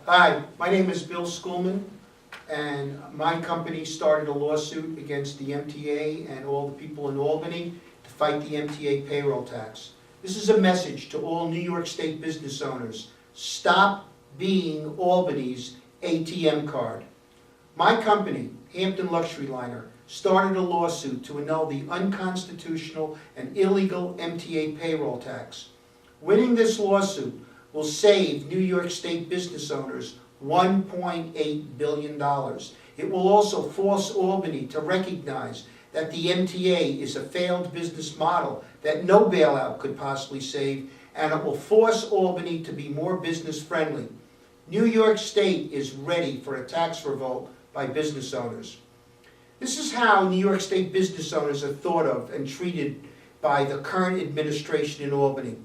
Hi, my name is Bill Schoolman, and my company started a lawsuit against the MTA and all the people in Albany to fight the MTA payroll tax. This is a message to all New York State business owners. Stop being Albany's ATM card. My company, Hampton Luxury Liner, started a lawsuit to annul the unconstitutional and illegal MTA payroll tax. Winning this lawsuit will save New York State business owners $1.8 billion. It will also force Albany to recognize that the MTA is a failed business model that no bailout could possibly save, and it will force Albany to be more business friendly. New York State is ready for a tax revolt by business owners. This is how New York State business owners are thought of and treated by the current administration in Albany.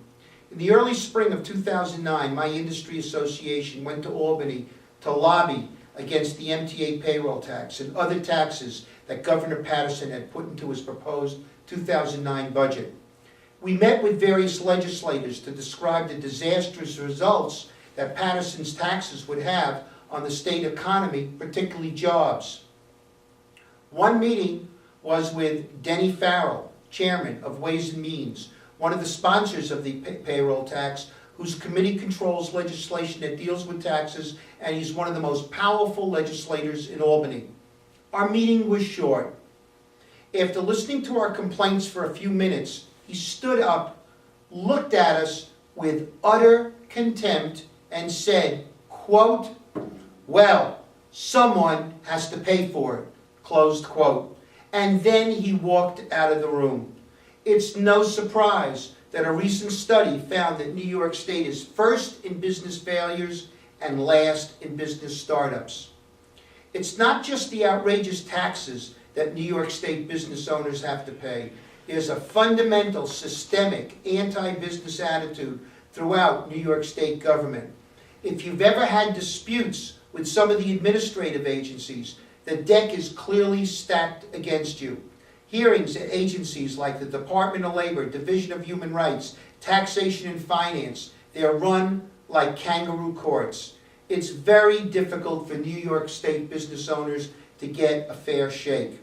In the early spring of 2009, my industry association went to Albany to lobby against the MTA payroll tax and other taxes that Governor Patterson had put into his proposed 2009 budget. We met with various legislators to describe the disastrous results that Patterson's taxes would have on the state economy, particularly jobs. One meeting was with Denny Farrell, chairman of Ways and Means, one of the sponsors of the payroll tax, whose committee controls legislation that deals with taxes, and he's one of the most powerful legislators in Albany. Our meeting was short. After listening to our complaints for a few minutes, he stood up, looked at us with utter contempt, and said, quote, "Well, someone has to pay for it," closed quote. And then he walked out of the room. It's no surprise that a recent study found that New York State is first in business failures and last in business startups. It's not just the outrageous taxes that New York State business owners have to pay. There's a fundamental, systemic, anti-business attitude throughout New York State government. If you've ever had disputes with some of the administrative agencies, the deck is clearly stacked against you. Hearings at agencies like the Department of Labor, Division of Human Rights, Taxation and Finance, they're run like kangaroo courts. It's very difficult for New York State business owners to get a fair shake.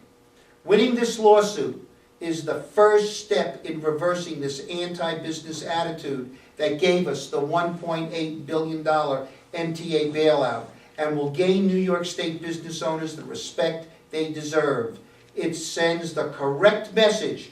Winning this lawsuit is the first step in reversing this anti-business attitude that gave us the $1.8 billion MTA bailout and will gain New York State business owners the respect they deserve. It sends the correct message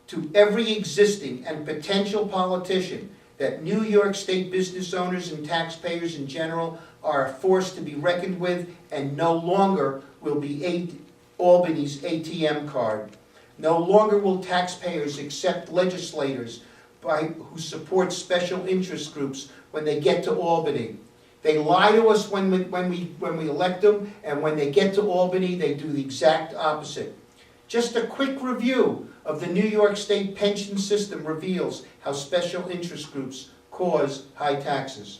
to every existing and potential politician that New York State business owners and taxpayers in general are a force to be reckoned with and no longer will be Albany's ATM card. No longer will taxpayers accept legislators who support special interest groups when they get to Albany. They lie to us when we elect them, and when they get to Albany, they do the exact opposite. Just a quick review of the New York State pension system reveals how special interest groups cause high taxes.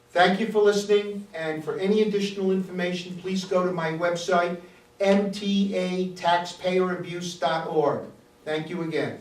Thank you for listening, and for any additional information, please go to my website, MTA taxpayerabuse.org. Thank you again.